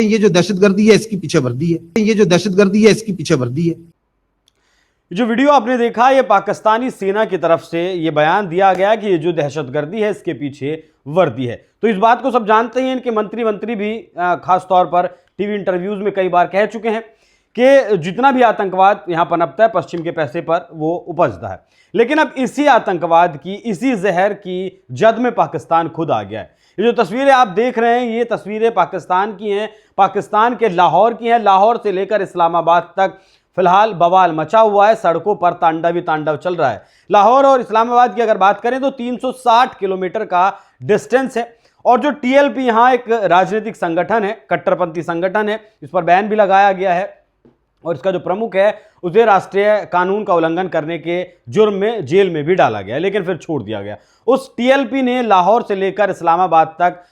ये जो दहशतगर्दी है इसकी पीछे वर्दी है, ये जो दहशतगर्दी है इसकी पीछे वर्दी है। जो वीडियो आपने देखा, ये पाकिस्तानी सेना की तरफ से ये बयान दिया गया कि ये जो दहशतगर्दी है इसके पीछे वर्दी है। तो इस बात को सब जानते हैं, इनके मंत्री भी खास तौर पर टीवी इंटरव्यूज में कई बार कह चुके हैं कि जितना भी आतंकवाद यहां पनपता है पश्चिम के पैसे पर वो उपजता है। लेकिन अब इसी आतंकवाद की, इसी जहर की जद में पाकिस्तान खुद आ गया है। ये जो तस्वीरें आप देख रहे हैं, ये तस्वीरें पाकिस्तान की हैं, पाकिस्तान के लाहौर की हैं। लाहौर से लेकर इस्लामाबाद तक फिलहाल बवाल मचा हुआ है, सड़कों पर तांडव चल रहा है। लाहौर और इस्लामाबाद की अगर बात करें तो 360 किलोमीटर का डिस्टेंस है। और जो टीएलपी यहाँ एक राजनीतिक संगठन है, कट्टरपंथी संगठन है, इस पर बैन भी लगाया गया है और इसका जो प्रमुख है उसे राष्ट्रीय कानून का उल्लंघन करने के जुर्म में जेल में भी डाला गया, लेकिन फिर छोड़ दिया गया। उस टीएलपी ने लाहौर से लेकर इस्लामाबाद तक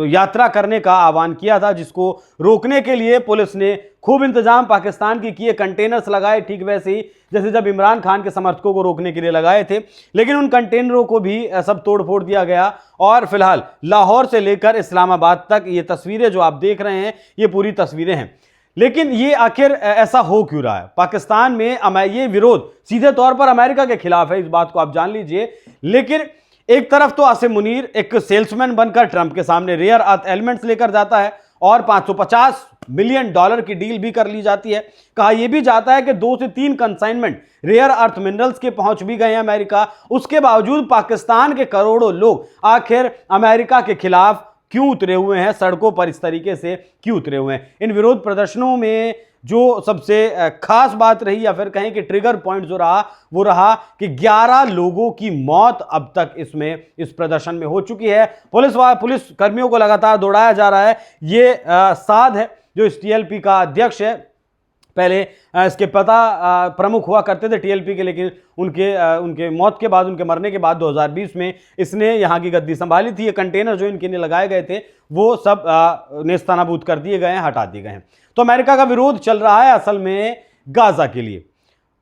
यात्रा करने का आह्वान किया था, जिसको रोकने के लिए पुलिस ने खूब इंतजाम पाकिस्तान की किए, कंटेनर्स लगाए, ठीक वैसे ही जैसे जब इमरान खान के समर्थकों को रोकने के लिए लगाए थे। लेकिन उन कंटेनरों को भी सब तोड़ फोड़ दिया गया और फिलहाल लाहौर से लेकर इस्लामाबाद तक ये तस्वीरें जो आप देख रहे हैं, ये पूरी तस्वीरें हैं। लेकिन ये आखिर ऐसा हो क्यों रहा है? पाकिस्तान में ये विरोध सीधे तौर पर अमेरिका के खिलाफ है, इस बात को आप जान लीजिए। लेकिन एक तरफ तो आसिम मुनीर एक सेल्समैन बनकर ट्रंप के सामने रेयर अर्थ एलिमेंट्स लेकर जाता है और $550 मिलियन की डील भी कर ली जाती है। कहा यह भी जाता है कि 2 से 3 कंसाइनमेंट रेयर अर्थ मिनरल्स के पहुंच भी गए हैं अमेरिका। उसके बावजूद पाकिस्तान के करोड़ों लोग आखिर अमेरिका के खिलाफ क्यों उतरे हुए हैं, सड़कों पर इस तरीके से क्यों उतरे हुए हैं? इन विरोध प्रदर्शनों में जो सबसे खास बात रही, या फिर कहें कि ट्रिगर पॉइंट जो रहा, वो रहा कि 11 लोगों की मौत अब तक इस प्रदर्शन में हो चुकी है। पुलिस कर्मियों को लगातार दौड़ाया जा रहा है। ये साद है जो इस टीएलपी का अध्यक्ष है। पहले इसके प्रमुख हुआ करते थे टीएलपी के, लेकिन उनके मौत के बाद, उनके मरने के बाद 2020 में इसने यहाँ की गद्दी संभाली थी। ये कंटेनर जो इनके लिए लगाए गए थे वो सब नेस्तनाबूद कर दिए गए हैं, हटा दिए गए हैं। तो अमेरिका का विरोध चल रहा है असल में गाजा के लिए,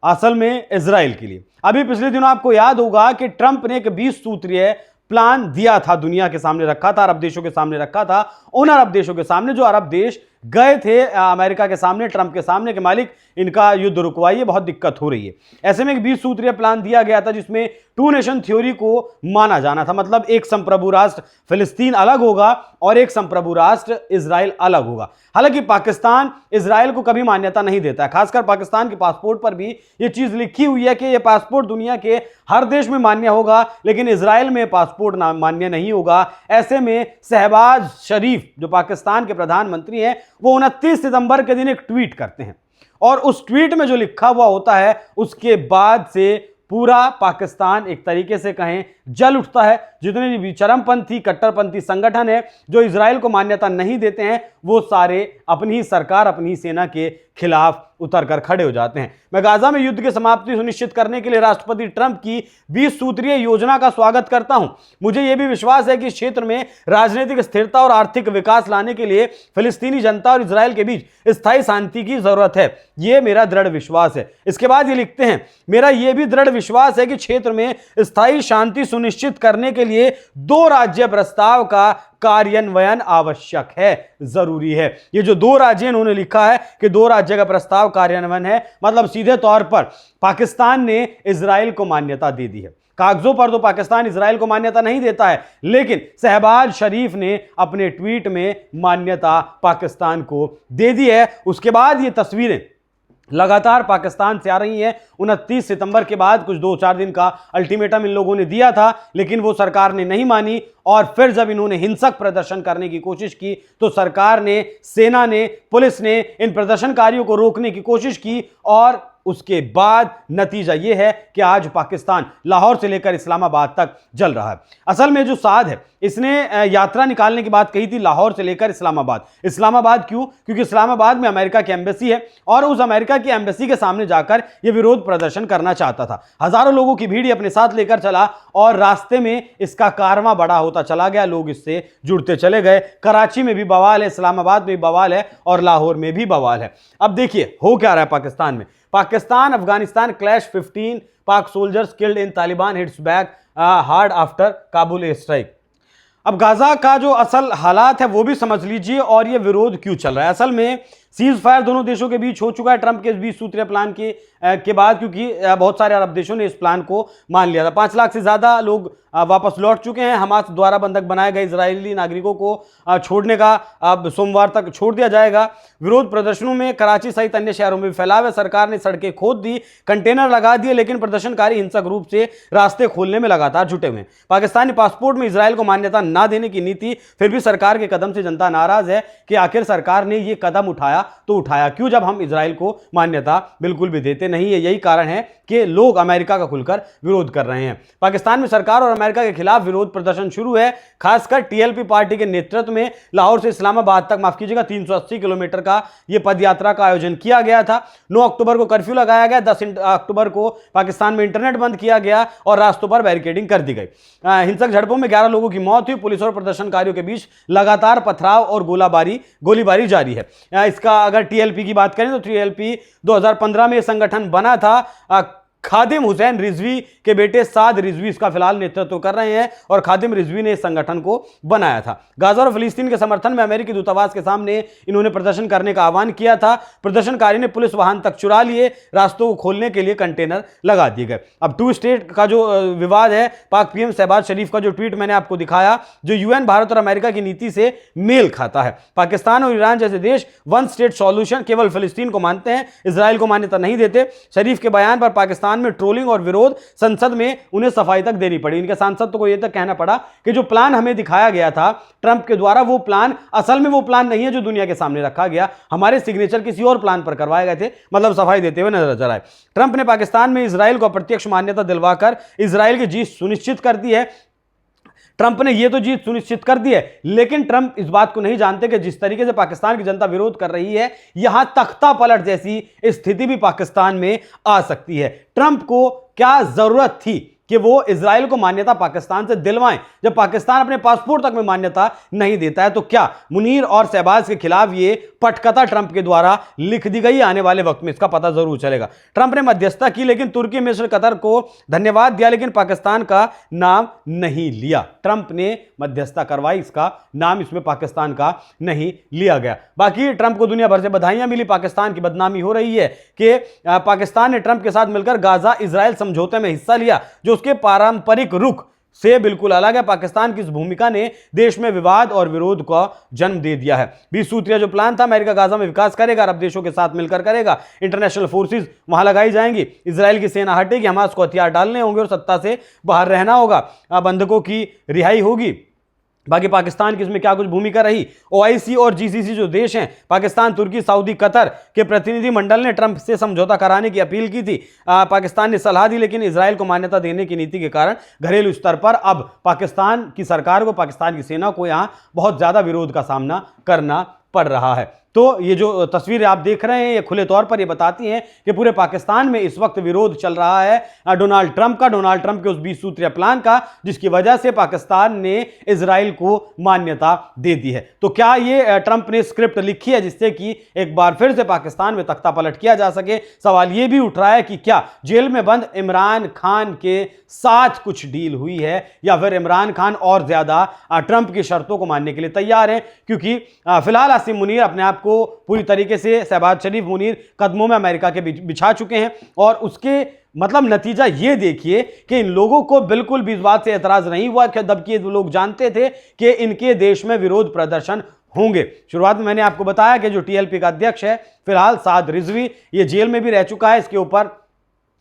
असल में इजराइल के लिए। अभी पिछले दिनों आपको याद होगा कि ट्रंप ने एक 20 सूत्रीय प्लान दिया था, दुनिया के सामने रखा था, अरब देशों के सामने रखा था। उन अरब देशों के सामने जो अरब देश गए थे अमेरिका के सामने, ट्रंप के सामने के मालिक इनका युद्ध रुकवाइए, बहुत दिक्कत हो रही है। ऐसे में एक 20 सूत्रीय प्लान दिया गया था जिसमें 2 नेशन थ्योरी को माना जाना था। मतलब एक संप्रभु राष्ट्र फिलिस्तीन अलग होगा और एक संप्रभु राष्ट्र इजराइल अलग होगा। हालांकि पाकिस्तान इजराइल को कभी मान्यता नहीं देता है। खासकर पाकिस्तान के पासपोर्ट पर भी यह चीज लिखी हुई है कि यह पासपोर्ट दुनिया के हर देश में मान्य होगा, लेकिन इजराइल में पासपोर्ट मान्य नहीं होगा। ऐसे में शहबाज शरीफ जो पाकिस्तान के प्रधानमंत्री हैं, वो 29 सितंबर के दिन एक ट्वीट करते हैं और उस ट्वीट में जो लिखा हुआ होता है उसके बाद से पूरा पाकिस्तान एक तरीके से कहें जल उठता है। जितने भी चरमपंथी कट्टरपंथी संगठन है जो इजराइल को मान्यता नहीं देते हैं, वो सारे अपनी ही सरकार, अपनी ही सेना के खिलाफ उतरकर खड़े हो जाते हैं। मैं गाजा में युद्ध की समाप्ति सुनिश्चित करने के लिए राष्ट्रपति ट्रंप की 20 सूत्रीय योजना का स्वागत करता हूं। मुझे यह भी विश्वास है कि इस क्षेत्र में राजनीतिक स्थिरता और आर्थिक विकास लाने के लिए फिलिस्तीनी जनता और इजराइल के बीच स्थायी शांति की जरूरत है। यह मेरा दृढ़ विश्वास है। इसके बाद ये लिखते हैं, मेरा यह भी दृढ़ विश्वास है कि क्षेत्र में स्थायी शांति सुनिश्चित करने के लिए 2 राज्य प्रस्ताव का कार्यान्वयन आवश्यक है, जरूरी है। ये जो 2 राज्य इन्होंने लिखा है कि 2 राज्य का प्रस्ताव कार्यान्वयन है, मतलब सीधे तौर पर पाकिस्तान ने इजराइल को मान्यता दे दी है। कागजों पर तो पाकिस्तान इजराइल को मान्यता नहीं देता है, लेकिन शहबाज शरीफ ने अपने ट्वीट में मान्यता पाकिस्तान को दे दी है। उसके बाद ये तस्वीरें लगातार पाकिस्तान से आ रही हैं। 29 सितंबर के बाद कुछ 2-4 दिन का अल्टीमेटम इन लोगों ने दिया था, लेकिन वो सरकार ने नहीं मानी। और फिर जब इन्होंने हिंसक प्रदर्शन करने की कोशिश की तो सरकार ने, सेना ने, पुलिस ने इन प्रदर्शनकारियों को रोकने की कोशिश की और उसके बाद नतीजा यह है कि आज पाकिस्तान लाहौर से लेकर इस्लामाबाद तक जल रहा है। असल में जो साद है, इसने यात्रा निकालने की बात कही थी लाहौर से लेकर इस्लामाबाद। इस्लामाबाद क्यों? क्योंकि इस्लामाबाद में अमेरिका की एम्बेसी है और उस अमेरिका की एम्बेसी के सामने जाकर यह विरोध प्रदर्शन करना चाहता था। हजारों लोगों की भीड़ अपने साथ लेकर चला और रास्ते में इसका कारवां बड़ा होता चला गया, लोग इससे जुड़ते चले गए। कराची में भी बवाल है, इस्लामाबाद में भी बवाल है और लाहौर में भी बवाल है। अब देखिए हो क्या रहा है पाकिस्तान में। पाकिस्तान अफगानिस्तान क्लैश, 15 पाक soldiers killed in Taliban hits back hard after Kabul air strike. अब गाजा का जो असल हालात है वो भी समझ लीजिए और ये विरोध क्यों चल रहा है। असल में सीज फायर दोनों देशों के बीच हो चुका है ट्रंप के इस 20 सूत्रीय प्लान के बाद, क्योंकि बहुत सारे अरब देशों ने इस प्लान को मान लिया था। 5 लाख से ज्यादा लोग वापस लौट चुके हैं। हमास द्वारा बंधक बनाए गए इजरायली नागरिकों को छोड़ने का अब सोमवार तक छोड़ दिया जाएगा। विरोध प्रदर्शनों में कराची सहित अन्य शहरों में भी फैला है। सरकार ने सड़कें खोद दी, कंटेनर लगा दिए, लेकिन प्रदर्शनकारी हिंसक रूप से रास्ते खोलने में लगातार जुटे हुए हैं। पाकिस्तानी पासपोर्ट में इजरायल को मान्यता ना देने की नीति, फिर भी सरकार के कदम से जनता नाराज है कि आखिर सरकार ने यह कदम उठाया तो उठाया क्यों, जब हम इजरायल को मान्यता बिल्कुल भी देते नहीं है। यही कारण है कि लोग अमेरिका का खुलकर विरोध कर रहे हैं। पाकिस्तान में सरकार और अमेरिका के खिलाफ विरोध प्रदर्शन शुरू है। खासकर टीएलपी पार्टी के नेतृत्व में लाहौर से इस्लामाबाद तक, माफ कीजिएगा, 380 किलोमीटर का यह पदयात्रा का आयोजन किया गया था। 9 अक्टूबर को कर्फ्यू लगाया गया, 10 अक्टूबर को पाकिस्तान में इंटरनेट बंद किया गया और रास्तों पर बैरिकेडिंग कर दी गई। हिंसक झड़पों में 11 लोगों की मौत हुई। पुलिस और प्रदर्शनकारियों के बीच लगातार पथराव और गोलीबारी जारी है। इसका अगर टीएलपी की बात करें तो टीएलपी 2015 में यह संगठन बना था। खादिम हुसैन रिजवी के बेटे साद रिजवी इसका फिलहाल नेतृत्व कर रहे हैं और खादिम रिजवी ने इस संगठन को बनाया था। गाजा और फिलिस्तीन के समर्थन में अमेरिकी दूतावास के सामने इन्होंने प्रदर्शन करने का आह्वान किया था। प्रदर्शनकारी ने पुलिस वाहन तक चुरा लिए, रास्तों को खोलने के लिए कंटेनर लगा दिए गए। अब 2 स्टेट का जो विवाद है, पाक पीएम शहबाज शरीफ का जो ट्वीट मैंने आपको दिखाया, जो यूएन, भारत और अमेरिका की नीति से मेल खाता है। पाकिस्तान और ईरान जैसे देश 1 स्टेट सॉल्यूशन, केवल फिलिस्तीन को मानते हैं, इजराइल को मान्यता नहीं देते। शरीफ के बयान पर पाकिस्तान में ट्रोलिंग और विरोध, संसद में उन्हें सफाई तक देनी पड़ी। इनके सांसद को यह तक कहना पड़ा कि जो प्लान हमें दिखाया गया था ट्रंप के द्वारा, वो प्लान असल में वो प्लान नहीं है जो दुनिया के सामने रखा गया। हमारे सिग्नेचर किसी और प्लान पर करवाए गए थे, मतलब सफाई देते हुए नजर आए। ट्रंप ने पाकिस्तान में इजराइल को अप्रत्यक्ष मान्यता दिलवाकर इजराइल की जीत सुनिश्चित कर दी है। ट्रंप ने यह तो जीत सुनिश्चित कर दी है, लेकिन ट्रंप इस बात को नहीं जानते कि जिस तरीके से पाकिस्तान की जनता विरोध कर रही है, यहां तख्ता पलट जैसी स्थिति भी पाकिस्तान में आ सकती है। ट्रंप को क्या जरूरत थी कि वो इजराइल को मान्यता पाकिस्तान से दिलवाएं, जब पाकिस्तान अपने पासपोर्ट तक में मान्यता नहीं देता है? तो क्या मुनीर और शहबाज के खिलाफ ये पटकथा ट्रंप के द्वारा लिख दी गई? आने वाले वक्त में इसका पता जरूर चलेगा। ट्रंप ने मध्यस्थता की, लेकिन तुर्की, मिस्र, कतर को धन्यवाद दिया, लेकिन पाकिस्तान का नाम नहीं लिया। ट्रंप ने मध्यस्थता करवाई, इसका नाम इसमें पाकिस्तान का नहीं लिया गया। बाकी ट्रंप को दुनिया भर से बधाइयां मिली। पाकिस्तान की बदनामी हो रही है कि पाकिस्तान ने ट्रंप के साथ मिलकर गाजा इजराइल समझौते में हिस्सा लिया, जो उसके पारंपरिक रुख से बिल्कुल अलग है। पाकिस्तान की इस भूमिका ने देश में विवाद और विरोध का जन्म दे दिया है। 20 सूत्रीय जो प्लान था, अमेरिका गाजा में विकास करेगा, अरब देशों के साथ मिलकर करेगा, इंटरनेशनल फोर्सेस वहां लगाई जाएंगी, इजराइल की सेना हटेगी, हमास को हथियार डालने होंगे और सत्ता से बाहर रहना होगा, बंधकों की रिहाई होगी। बाकी पाकिस्तान की इसमें क्या कुछ भूमिका रही? ओआईसी और जीसीसी जो देश हैं, पाकिस्तान, तुर्की, सऊदी, कतर के प्रतिनिधि मंडल ने ट्रंप से समझौता कराने की अपील की थी। पाकिस्तान ने सलाह दी, लेकिन इजराइल को मान्यता देने की नीति के कारण घरेलू स्तर पर अब पाकिस्तान की सरकार को, पाकिस्तान की सेना को यहां बहुत ज्यादा विरोध का सामना करना पड़ रहा है। तो ये जो तस्वीरें आप देख रहे हैं, ये खुले तौर पर ये बताती हैं कि पूरे पाकिस्तान में इस वक्त विरोध चल रहा है डोनाल्ड ट्रंप के उस 20 सूत्रीय प्लान का, जिसकी वजह से पाकिस्तान ने इजराइल को मान्यता दे दी है। तो क्या ये ट्रंप ने स्क्रिप्ट लिखी है जिससे कि एक बार फिर से पाकिस्तान में तख्ता पलट किया जा सके? सवाल ये भी उठ रहा है कि क्या जेल में बंद इमरान खान के साथ कुछ डील हुई है, या फिर इमरान खान और ज्यादा ट्रंप की शर्तों को मानने के लिए तैयार है? क्योंकि फिलहाल आसिम मुनीर अपने आप को पूरी तरीके से, शहबाज शरीफ, मुनीर कदमों में अमेरिका के बिछा चुके हैं, और उसके मतलब नतीजा ये देखिए कि इन लोगों को बिल्कुल भी इस बात से एतराज नहीं हुआ, जबकि ये लोग जानते थे कि इनके देश में विरोध प्रदर्शन होंगे। शुरुआत में मैंने आपको बताया कि जो टीएलपी का अध्यक्ष है फिलहाल साद रिजवी, ये जेल में भी रह चुका है। इसके ऊपर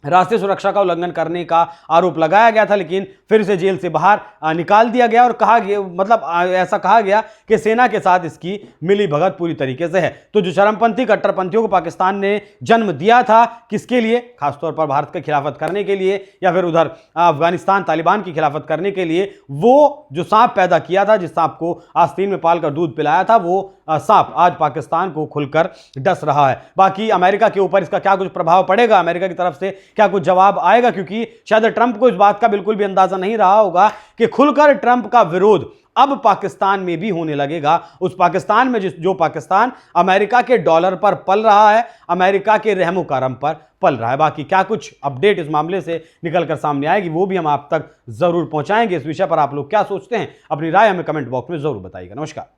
राष्ट्रीय सुरक्षा का उल्लंघन करने का आरोप लगाया गया था, लेकिन फिर से जेल से बाहर निकाल दिया गया और कहा गया, मतलब ऐसा कहा गया कि सेना के साथ इसकी मिली भगत पूरी तरीके से है। तो जो चरमपंथी कट्टरपंथियों को पाकिस्तान ने जन्म दिया था, किसके लिए? खासतौर पर भारत की खिलाफत करने के लिए, या फिर उधर अफगानिस्तान तालिबान की खिलाफत करने के लिए। वो जो सांप पैदा किया था, जिस सांप को आस्तीन में पालकर दूध पिलाया था, वो सांप आज पाकिस्तान को खुलकर डस रहा है। बाकी अमेरिका के ऊपर इसका क्या कुछ प्रभाव पड़ेगा, अमेरिका की तरफ से क्या कुछ जवाब आएगा? क्योंकि शायद ट्रंप को इस बात का बिल्कुल भी अंदाजा नहीं रहा होगा कि खुलकर ट्रंप का विरोध अब पाकिस्तान में भी होने लगेगा। उस पाकिस्तान में जो पाकिस्तान अमेरिका के डॉलर पर पल रहा है, अमेरिका के रहमो करम पर पल रहा है। बाकी क्या कुछ अपडेट इस मामले से निकलकर सामने आएगी वो भी हम आप तक जरूर पहुंचाएंगे। इस विषय पर आप लोग क्या सोचते हैं, अपनी राय हमें कमेंट बॉक्स में जरूर बताइएगा। नमस्कार।